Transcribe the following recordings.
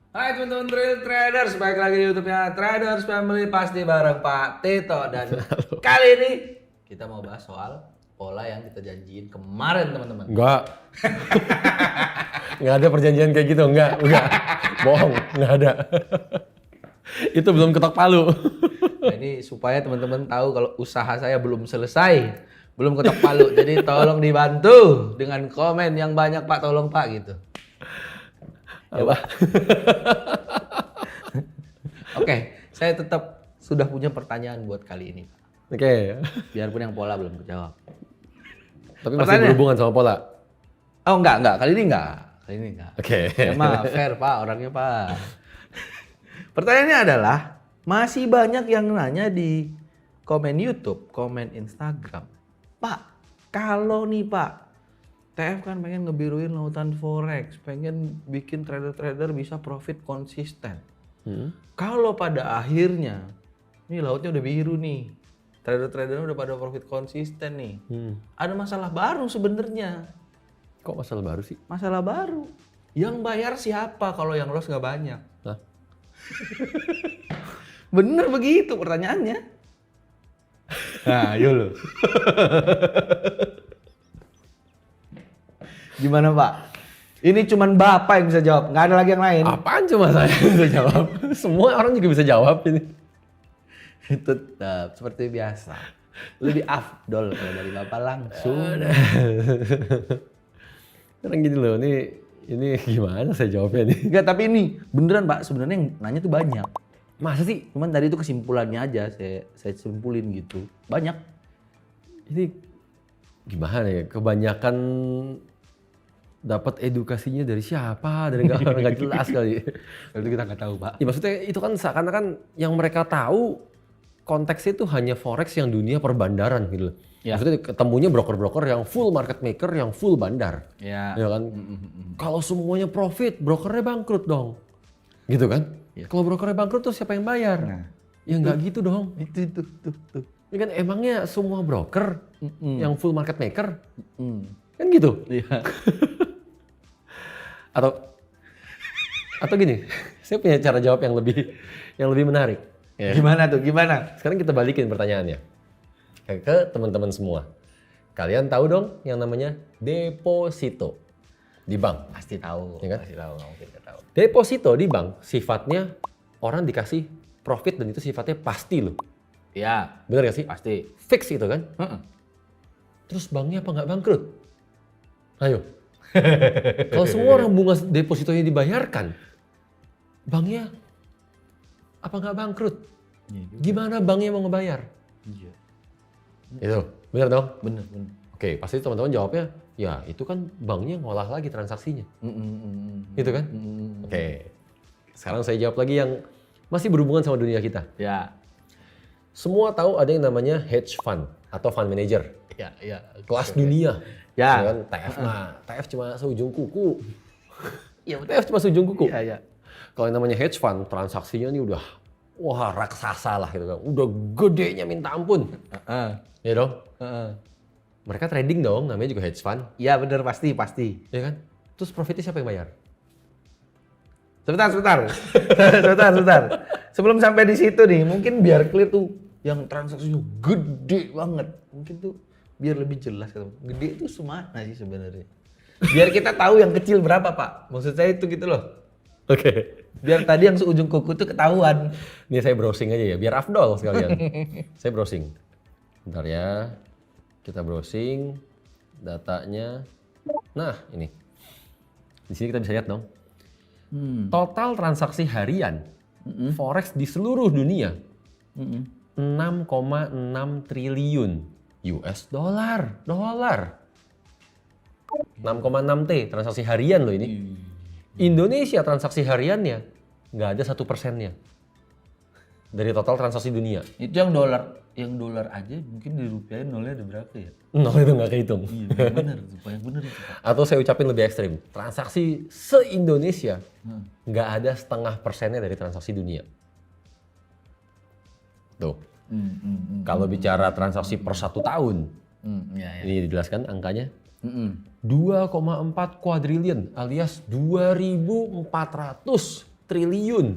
Hai teman-teman Drill Traders, balik lagi di YouTube-nya Traders Family pasti bareng Pak Tito dan kali ini kita mau bahas soal pola yang kita janjiin kemarin teman-teman. Enggak. Enggak ada perjanjian kayak gitu, enggak. Bohong, enggak ada. Itu belum ketok palu. Nah, ini supaya teman-teman tahu kalau usaha saya belum selesai, belum ketok palu. Jadi tolong dibantu dengan komen yang banyak Pak, tolong Pak gitu. Ya Pak. Oke, saya tetap sudah punya pertanyaan buat kali ini. Oke. Biarpun yang pola belum terjawab. Tapi masih berhubungan sama pola. Oh enggak, kali ini enggak. Kali ini enggak. Oke. Ya maaf, fair Pak, orangnya Pak. Pertanyaannya adalah, masih banyak yang nanya di komen YouTube, komen Instagram. Pak, kalau nih Pak, TF kan pengen ngebiruin lautan forex, pengen bikin trader-trader bisa profit konsisten. Kalau pada akhirnya, nih lautnya udah biru nih, trader-trader udah pada profit konsisten nih, ada masalah baru sebenarnya. Kok masalah baru sih? Masalah baru. Yang bayar siapa kalau yang loss nggak banyak? Hah? Bener begitu pertanyaannya. Nah, ayo lo. Gimana Pak? Ini cuman Bapak yang bisa jawab, nggak ada lagi yang lain. Apaan cuma saya yang bisa jawab? Semua orang juga bisa jawab ini. Tetap seperti biasa. Lebih afdol kalau dari Bapak langsung. Sekarang gini loh, ini gimana saya jawabnya nih? Enggak, tapi ini beneran Pak, sebenarnya yang nanya tuh banyak. Masa sih? Cuman tadi itu kesimpulannya aja, saya simpulin gitu. Banyak. Ini gimana ya? Kebanyakan dapat edukasinya dari siapa? Dari nggak jelas kali. Itu kita nggak tahu Pak. Ya maksudnya itu kan seakan-akan yang mereka tahu konteksnya itu hanya forex yang dunia perbandaran gitu loh. Ya. Maksudnya ketemunya broker-broker yang full market maker, yang full bandar. Ya. Ya kan? Kalau semuanya profit, brokernya bangkrut dong. Gitu kan? Ya. Kalau brokernya bangkrut tuh siapa yang bayar? Nah, ya nggak gitu dong. itu tuh. Ya kan emangnya semua broker yang full market maker? Mm. Kan gitu? Iya. Atau gini, saya punya cara jawab yang lebih menarik. Ya. Gimana tuh? Gimana? Sekarang kita balikin pertanyaannya ke teman-teman semua. Kalian tahu dong yang namanya deposito di bank? Pasti tahu. Ya kan? Pasti tahu. Nggak mungkin nggak tahu. Deposito di bank sifatnya orang dikasih profit dan itu sifatnya pasti loh. Iya. Bener gak sih? Pasti. Fix itu kan? Heeh. Terus banknya apa nggak bangkrut? Ayo. Kalau semua orang bunga depositonya dibayarkan, banknya apa nggak bangkrut? Iya juga. Gimana banknya mau ngebayar? Iya. Itu, bener dong? Bener. Oke, pasti teman-teman jawabnya, ya itu kan banknya ngolah lagi transaksinya. Gitu kan? Oke, sekarang saya jawab lagi yang masih berhubungan sama dunia kita. Ya. Semua tahu ada yang namanya hedge fund atau fund manager. Ya. Kelas dunia. Ya. Kan? TF cuma seujung kuku. Iya TF cuma seujung kuku. Iya. Kalau yang namanya hedge fund, transaksinya ini udah wah raksasa lah gitu kan. Udah gedenya minta ampun. Heeh. Ya dong? Heeh. Mereka trading dong, namanya juga hedge fund. Iya bener pasti. Ya kan? Terus profitnya siapa yang bayar? Sebentar. Sebelum sampai di situ nih, mungkin biar clear tuh yang transaksinya gede banget. Mungkin tuh biar lebih jelas gitu. Gede itu semana sih sebenarnya. Biar kita tahu yang kecil berapa, Pak. Maksud saya itu gitu loh. Oke. Biar tadi yang seujung kuku tuh ketahuan. Ini saya browsing aja ya, biar afdol sekalian. Saya browsing. Bentar ya. Kita browsing datanya. Nah, ini. Di sini kita bisa lihat dong. Total transaksi harian forex di seluruh dunia 6,6 triliun US dollar. 6,6 T transaksi harian loh ini. Indonesia transaksi hariannya nggak ada 1%-nya dari total transaksi dunia. Itu yang dolar aja mungkin dirupiahin nolnya ada berapa ya? Nol itu nggak kehitung. Iya, bener tuh, yang bener itu, Pak. Atau saya ucapin lebih ekstrim, transaksi se-Indonesia nggak ada 0,5%-nya dari transaksi dunia. Tuh. Kalau bicara transaksi per 1 tahun, Ya. ini dijelaskan angkanya. 2,4 kuadriliun alias 2.400 triliun.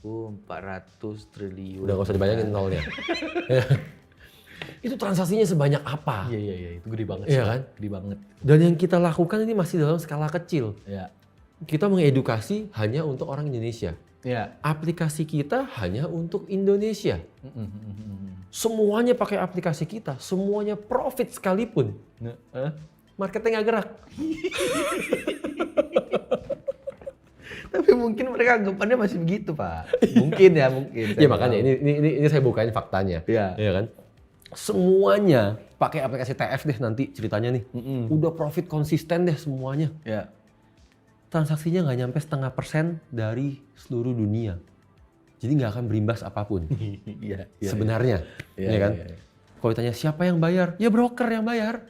2.400 triliun. Udah gak usah dibayangin nolnya. Itu transaksinya sebanyak apa? Iya, itu gede banget. Iya sih. kan? Gede banget. Dan yang kita lakukan ini masih dalam skala kecil. Iya. Kita mengedukasi hanya untuk orang Indonesia. Iya. Aplikasi kita hanya untuk Indonesia. Semuanya pakai aplikasi kita, semuanya profit sekalipun. Marketnya nggak gerak. Tapi mungkin mereka anggapannya masih begitu, Pak. Mungkin ya, mungkin. Ya makanya ini saya bukain faktanya. Iya. Iya kan? Semuanya pakai aplikasi TF deh nanti ceritanya nih. Udah profit konsisten deh semuanya. Ya. Transaksinya nggak nyampe 0,5% dari seluruh dunia. Jadi nggak akan berimbas apapun. Iya. Sebenarnya. Iya, Ya kan? iya. Kalau ditanya siapa yang bayar? Ya broker yang bayar.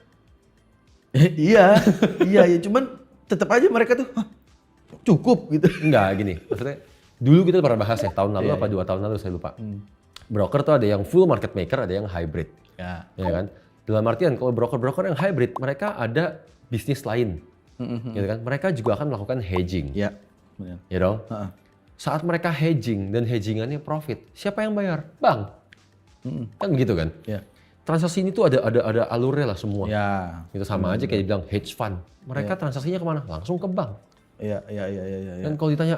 Iya, iya, cuman tetap aja mereka tuh "Hah, cukup gitu. Enggak gini. Maksudnya dulu kita pernah bahas ya tahun lalu Iya, apa 2 tahun lalu saya lupa. Broker tuh ada yang full market maker, ada yang hybrid. Ya. Ya kan? Dalam artian kalau broker-broker yang hybrid, mereka ada bisnis lain. Gitu kan? Mereka juga akan melakukan hedging. Ya. Benar. Ya dong? Heeh. Saat mereka hedging dan hedgingannya profit, siapa yang bayar? Bank. Kan begitu kan? Ya. Transaksi ini tuh ada alurnya lah semua. Ya. Itu sama aja kayak dibilang hedge fund. Mereka transaksinya kemana? Langsung ke bank. Iya. Dan kalau ditanya,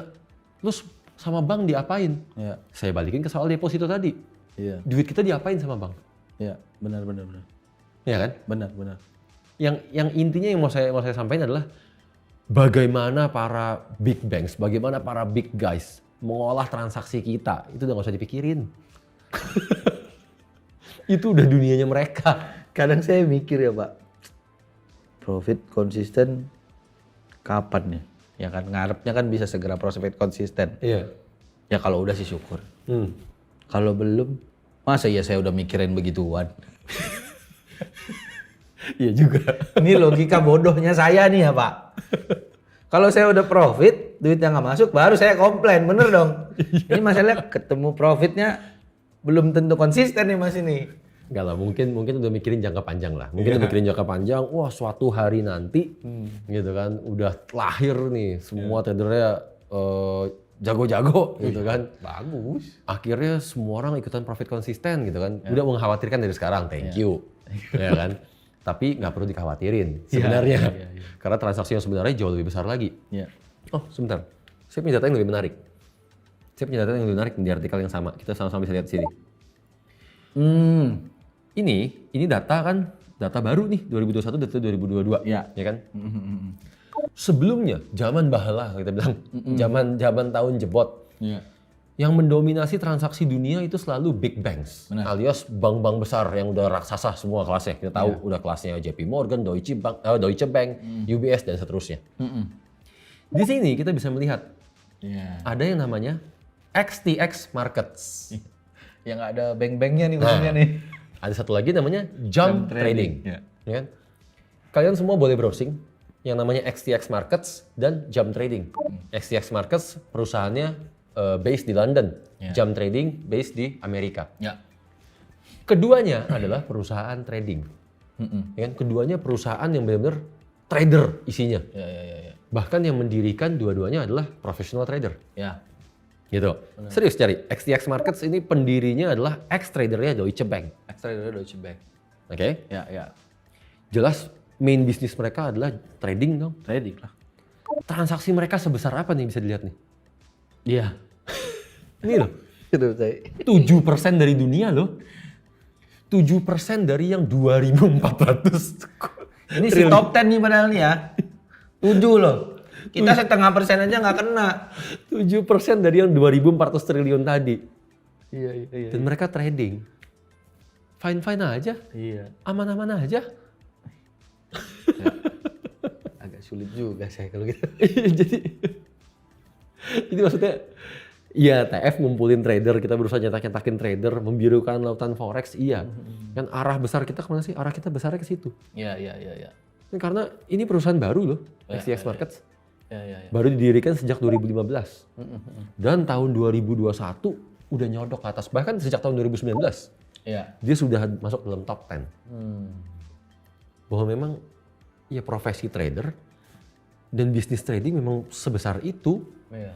lu sama bank diapain? Ya. Saya balikin ke soal deposito tadi. Iya. Duit kita diapain sama bank? Iya, benar. Ya kan? Benar. Yang intinya yang mau saya sampaikan adalah bagaimana para big banks, bagaimana para big guys mengolah transaksi kita. Itu udah nggak usah dipikirin. Itu udah dunianya mereka. Kadang saya mikir ya, Pak. Profit konsisten kapan ya? Ya kan ngarepnya kan bisa segera profit konsisten. Iya. Ya kalau udah sih syukur. Kalau belum, masa ya saya udah mikirin begituan. Iya juga. Ini logika bodohnya saya nih ya, Pak. Kalau saya udah profit, duitnya nggak masuk, baru saya komplain, bener dong. Ini masalahnya ketemu profitnya belum tentu konsisten nih Mas ini. Enggak lah, mungkin udah mikirin jangka panjang lah. Mungkin udah mikirin jangka panjang, wah suatu hari nanti gitu kan, udah lahir nih semua tradernya jago-jago gitu kan. Bagus. Akhirnya semua orang ikutan profit konsisten gitu kan. Udah mengkhawatirkan dari sekarang, thank you. Ya kan? Tapi nggak perlu dikhawatirin sebenarnya. Karena transaksi yang sebenarnya jauh lebih besar lagi. Ya. Oh sebentar, saya punya data yang lebih menarik. Saya punya data yang lebih menarik di artikel yang sama. Kita sama-sama bisa lihat di sini. Ini data kan, data baru nih, 2021 data 2022. Ya. Ya kan? Sebelumnya, zaman bahala kita bilang, zaman tahun jebot. Ya. Yang mendominasi transaksi dunia itu selalu big banks, alias bank-bank besar yang udah raksasa semua kelasnya. Kita tahu udah kelasnya JP Morgan, Deutsche Bank, UBS dan seterusnya. Di sini kita bisa melihat ada yang namanya XTX Markets. Yang ada bank-banknya nih maksudnya nih. Ada satu lagi namanya Jump Trading. Ya. Ya kan? Kalian semua boleh browsing yang namanya XTX Markets dan Jump Trading. XTX Markets perusahaannya based di London, Jump Trading based di Amerika. Ya. Keduanya adalah perusahaan trading. Ya kan? Keduanya perusahaan yang benar-benar trader isinya. Ya. Bahkan yang mendirikan dua-duanya adalah professional trader. Ya. Gitu. Serius cari. XTX Markets ini pendirinya adalah ex-tradernya Deutsche Bank. Extra dari Deutsche Bank. Oke? Ya. Jelas main bisnis mereka adalah trading dong. Trading lah. Transaksi mereka sebesar apa nih bisa dilihat nih? Iya. Ini loh. Itu saya. 7% dari dunia loh. 7% dari yang 2.400. Ini si top 10 nih padahal nih ya. 7 loh. Kita 0,5% aja nggak kena. 7% dari yang 2.400 triliun tadi. Iya. Dan mereka trading. Fine-fine aja. Iya. Aman-aman aja. Agak sulit juga saya kalau gitu. Jadi maksudnya, iya TF ngumpulin trader, kita berusaha nyetak-nyetakin trader, membirukan lautan forex, iya. Kan arah besar kita kemana sih? Arah kita besarnya ke situ. Iya. Kan karena ini perusahaan baru loh, XTX Markets. Iya. Baru didirikan sejak 2015. Dan tahun 2021 udah nyodok ke atas. Bahkan sejak tahun 2019, Iya. dia sudah masuk dalam top 10. Bahwa memang ya profesi trader dan bisnis trading memang sebesar itu. Iya.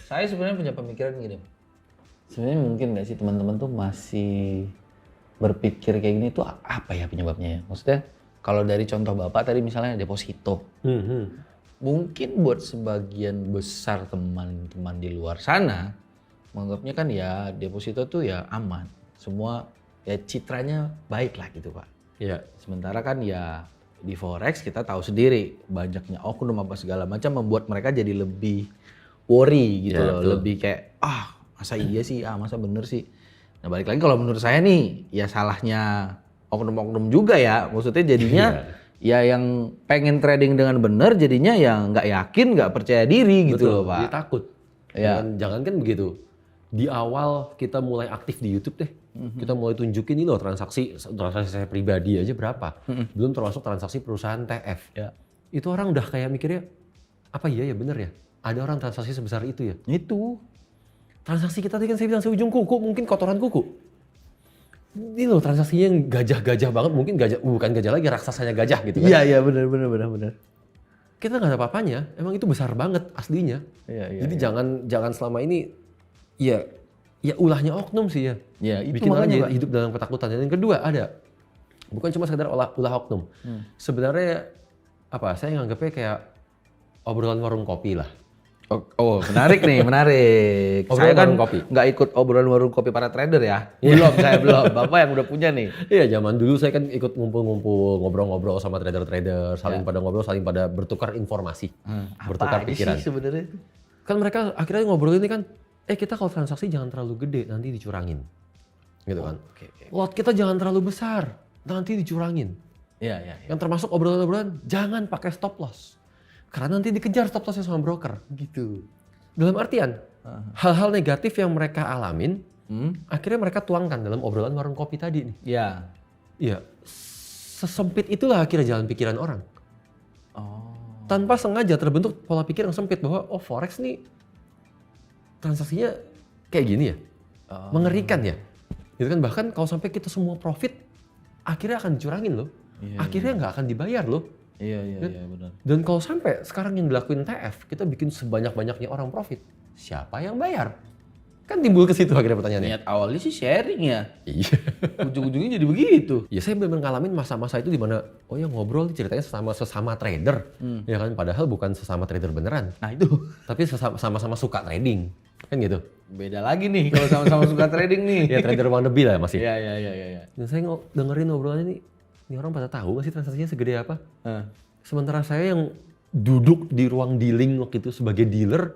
Saya sebenarnya punya pemikiran gini. Sebenarnya mungkin nggak sih teman-teman tuh masih berpikir kayak gini tuh apa ya penyebabnya ya? Maksudnya kalau dari contoh Bapak tadi misalnya deposito. Mungkin buat sebagian besar teman-teman di luar sana menganggapnya kan ya deposito tuh ya aman. Semua ya citranya baik lah gitu Pak. Iya. Sementara kan ya di forex kita tahu sendiri banyaknya oknum apa segala macam membuat mereka jadi lebih worry gitu Ya, loh, betul. lebih kayak masa iya sih, masa bener sih. Nah balik lagi kalau menurut saya nih ya salahnya oknum-oknum juga ya, maksudnya jadinya ya yang pengen trading dengan bener jadinya ya nggak yakin, nggak percaya diri gitu loh Pak. Dia takut. Ya. Jangan kan begitu. Di awal kita mulai aktif di YouTube deh, kita mulai tunjukin ini loh transaksi saya pribadi aja berapa. Belum termasuk transaksi perusahaan TF. Ya. Itu orang udah kayak mikirnya, apa iya ya bener ya? Ada orang transaksi sebesar itu ya? Itu. Transaksi kita tadi kan saya bilang seujung kuku, mungkin kotoran kuku. Ini loh transaksinya yang gajah-gajah banget, mungkin gajah, bukan gajah lagi, raksasanya gajah gitu kan. Iya benar. Kita nggak ada apa-apanya, emang itu besar banget aslinya. Iya. Jadi jangan selama ini ya ulahnya oknum sih ya. Ya itu Bikin orang makanya jadi Pak. hidup dalam ketakutan. Dan yang kedua ada, bukan cuma sekedar ulah oknum. Sebenarnya apa? Saya nganggapnya kayak obrolan warung kopi lah. Oh menarik nih, menarik. Obrolan Saya kan warung kopi. nggak ikut obrolan warung kopi para trader ya. Saya belum. Bapak yang udah punya nih. Iya, zaman dulu saya kan ikut ngumpul-ngumpul, ngobrol-ngobrol sama trader-trader, saling pada ngobrol, saling pada bertukar informasi, bertukar Apa aja pikiran. sih sebenarnya? Kan mereka akhirnya ngobrol ini kan, kita kalau transaksi jangan terlalu gede, nanti dicurangin. Gitu kan. Oke. Lot kita jangan terlalu besar, nanti dicurangin. Iya. Yang termasuk obrolan-obrolan, jangan pakai stop loss. Karena nanti dikejar stop lossnya sama broker. Gitu. Dalam artian, hal-hal negatif yang mereka alamin, akhirnya mereka tuangkan dalam obrolan warung kopi tadi nih. Iya. Iya, sesempit itulah akhirnya jalan pikiran orang. Oh. Tanpa sengaja terbentuk pola pikir yang sempit bahwa forex nih transaksinya kayak gini ya, mengerikan ya. Gitu kan, bahkan kalau sampai kita semua profit, akhirnya akan dicurangin loh. Akhirnya nggak akan dibayar loh. Iya benar. Dan kalau sampai sekarang yang dilakuin TF, kita bikin sebanyak-banyaknya orang profit, siapa yang bayar? Kan timbul ke situ akhirnya pertanyaannya. Niat awalnya sih sharing ya. Iya. Ujung-ujungnya jadi begitu. Ya saya benar ngalamin masa-masa itu di mana ya ngobrol ceritanya sesama trader. Ya kan, padahal bukan sesama trader beneran, Nah itu tapi sama-sama suka trading. Kan gitu. beda lagi nih kalau sama-sama suka trading nih. Ya trader wannabe lah masih. Iya. Dan saya dengerin obrolannya ini orang pada tahu nggak sih transaksinya segede apa? Sementara saya yang duduk di ruang dealing waktu itu sebagai dealer,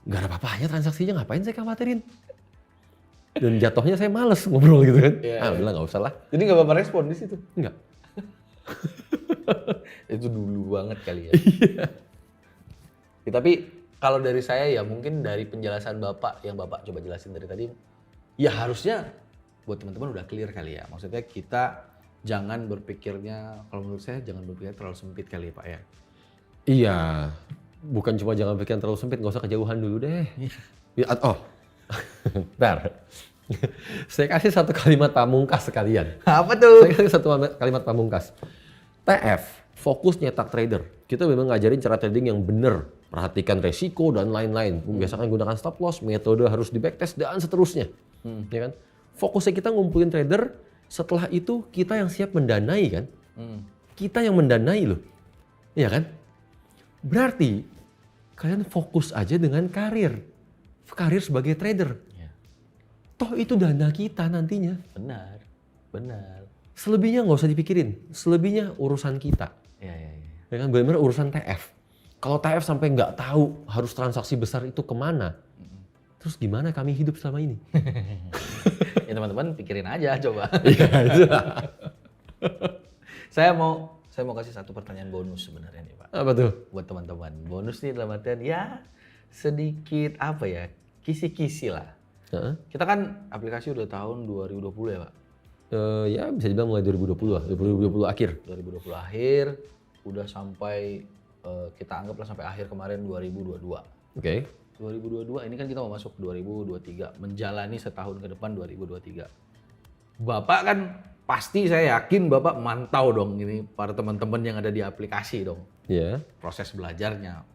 nggak ada apa-apanya transaksinya, ngapain saya khawatirin? Dan jatuhnya saya males ngobrol gitu kan. Udah nggak usah lah. Jadi nggak Bapak respon di situ? Enggak. Itu dulu banget kali ya. Ya, tapi kalau dari saya ya mungkin dari penjelasan Bapak yang Bapak coba jelasin dari tadi, ya harusnya buat teman-teman udah clear kali ya. Maksudnya kita jangan berpikirnya, kalau menurut saya jangan berpikir terlalu sempit kali ya Pak ya. Iya, bukan cuma jangan pikiran terlalu sempit, nggak usah kejauhan dulu deh. Bentar. Saya kasih satu kalimat pamungkas sekalian. Apa tuh? Saya kasih satu kalimat pamungkas. TF, fokus nyetak trader. Kita memang ngajarin cara trading yang benar. Perhatikan resiko dan lain-lain. Biasakan gunakan stop loss, metode harus di backtest dan seterusnya. Ya kan? Fokusnya kita ngumpulin trader, setelah itu kita yang siap mendanai kan. Kita yang mendanai loh. Iya kan? Berarti kalian fokus aja dengan karir sebagai trader. Toh itu dana kita nantinya. Benar. Selebihnya nggak usah dipikirin. Selebihnya urusan kita. Ya. Ya kan, benar-benar urusan TF. Kalau TF sampai nggak tahu harus transaksi besar itu kemana, terus gimana kami hidup selama ini? Ya teman-teman pikirin aja coba. Iya itu. Saya mau kasih satu pertanyaan bonus sebenarnya nih Pak. Apa tuh? Buat teman-teman. Bonus nih dalam artian ya sedikit apa ya, kisi-kisi lah. Kita kan aplikasi udah tahun 2020 ya Pak? Ya bisa dibilang mulai 2020 lah, 2020 akhir. 2020 akhir, udah sampai kita anggaplah sampai akhir kemarin 2022. Oke. 2022 ini kan kita mau masuk 2023, menjalani setahun ke depan 2023. Bapak kan pasti saya yakin Bapak mantau dong ini para teman-teman yang ada di aplikasi dong. Iya. Proses belajarnya.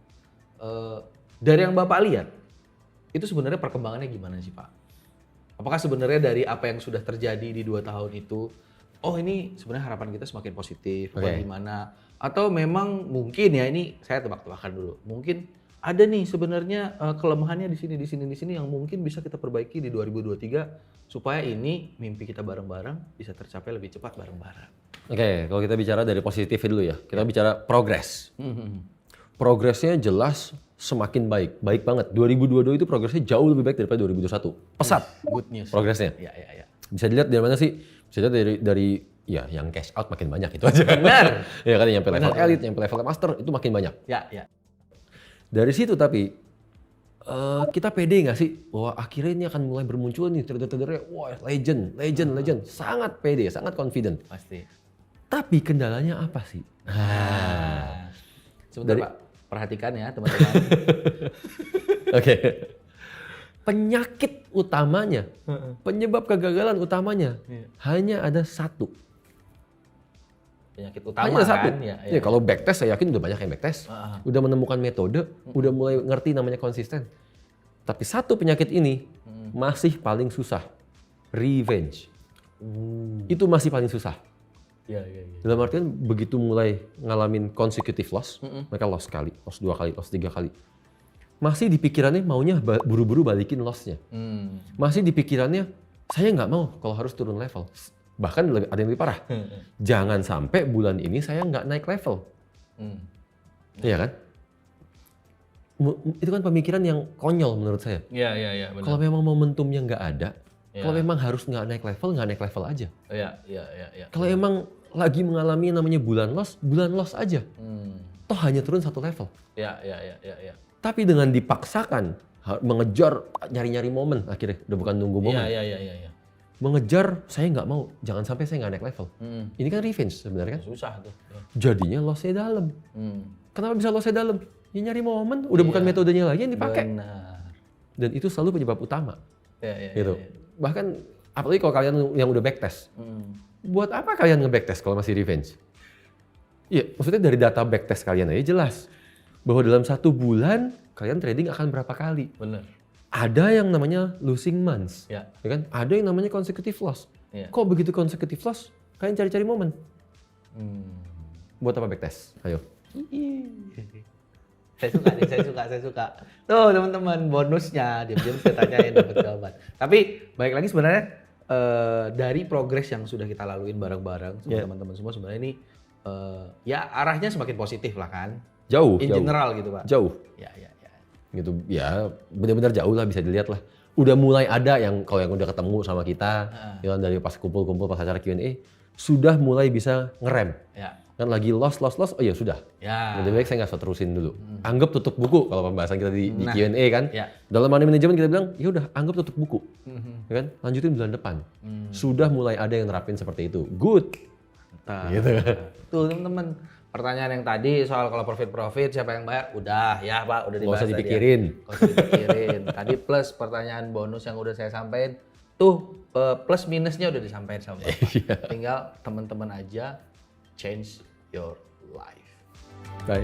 Dari yang Bapak lihat, itu sebenarnya perkembangannya gimana sih Pak? Apakah sebenarnya dari apa yang sudah terjadi di 2 tahun itu, oh ini sebenarnya harapan kita semakin positif, Oke. gimana? Atau memang mungkin ya ini saya tebak-tebakan dulu, mungkin ada nih sebenarnya kelemahannya di sini yang mungkin bisa kita perbaiki di 2023 supaya ini mimpi kita bareng-bareng bisa tercapai lebih cepat bareng-bareng. Oke, kalau kita bicara dari positif dulu ya, kita bicara progres. Progresnya jelas semakin baik, baik banget. 2022 itu progresnya jauh lebih baik daripada 2021. Pesat Good news. progresnya. Ya, ya, ya. Bisa dilihat dari mana sih? Bisa dilihat dari ya yang cash out makin banyak itu aja. Benar. Ya kan nyampe level Benar. elite, nyampe level master itu makin banyak. Ya, ya. Dari situ tapi kita pede nggak sih? Wah akhirnya ini akan mulai bermunculan nih trader-tradernya. Wah legend. Sangat pede, sangat confident. Pasti. Tapi kendalanya apa sih? Sebentar Dari- Pak, perhatikan ya teman-teman. Oke. Penyakit utamanya, penyebab kegagalan utamanya hanya ada satu. Penyakit utama Hanya satu. kan? Ya, kalau backtest saya yakin udah banyak yang backtest. Udah menemukan metode, udah mulai ngerti namanya konsisten. Tapi satu penyakit ini masih paling susah. Revenge. Itu masih paling susah. Iya, iya, iya. Dalam artian begitu mulai ngalamin consecutive loss, mereka loss sekali, loss 2 kali, loss 3 kali. Masih di pikirannya maunya buru-buru balikin lossnya. Masih di pikirannya saya nggak mau kalau harus turun level. Bahkan ada yang lebih parah. Jangan sampai bulan ini saya nggak naik level. Iya kan? Itu kan pemikiran yang konyol menurut saya. Iya, iya, iya, benar. Kalau memang momentumnya nggak ada, Ya. kalau memang harus nggak naik level aja. Iya, iya, iya, iya. Kalau emang lagi mengalami yang namanya bulan loss aja. Toh hanya turun 1 level. Iya, iya, iya, iya, iya. Tapi dengan dipaksakan mengejar nyari-nyari momen akhirnya udah bukan nunggu momen. Iya, iya, iya, iya. Mengejar saya nggak mau, jangan sampai saya nggak naik level. Ini kan revenge sebenarnya kan. Susah tuh. Jadinya lossnya dalam. Kenapa bisa lossnya dalam? Ya nyari momen, udah bukan metodenya lagi yang dipakai. Benar. Dan itu selalu penyebab utama. Iya, iya, Gitu. iya, iya. Bahkan apalagi kalau kalian yang udah backtest. Buat apa kalian nge-backtest kalau masih revenge? Iya, maksudnya dari data backtest kalian aja jelas bahwa dalam 1 bulan kalian trading akan berapa kali. Benar. Ada yang namanya losing months, Ya. ya kan? Ada yang namanya consecutive loss. Iya. Kok begitu consecutive loss? Kalian cari-cari momen. Buat apa backtest? Ayo. Saya suka. Tuh teman-teman bonusnya, diam-diam saya tanyain dapat jawaban. Tapi baik lagi sebenarnya dari progres yang sudah kita laluin bareng-bareng sama teman-teman semua sebenarnya ini ya arahnya semakin positif lah kan. Jauh. In general gitu Pak. Jauh. Ya, ya, ya. Gitu. Ya benar-benar jauh lah bisa dilihat lah. Udah mulai ada yang kalau yang udah ketemu sama kita, ya kan, dari pas kumpul-kumpul pas acara Q&A, sudah mulai bisa ngerem. Ya. Kan lagi loss, oh ya sudah. Ya. Lebih baik saya nggak usah terusin dulu. Anggap tutup buku kalau pembahasan kita di Nah, Q&A kan. ya. Dalam money management kita bilang, ya udah anggap tutup buku. Ya kan? Lanjutin bulan depan. Sudah mulai ada yang nerapin seperti itu. Good. Nah, Gitu. tuh teman-teman. Pertanyaan yang tadi soal kalau profit siapa yang bayar? Udah ya Pak, udah Nggak dibahas usah tadi ya. dipikirin. Nggak usah dipikirin. Tadi plus pertanyaan bonus yang udah saya sampaikan. Tuh plus minusnya udah disampaikan sama Bapak. Tinggal teman-teman aja change your life. Bye.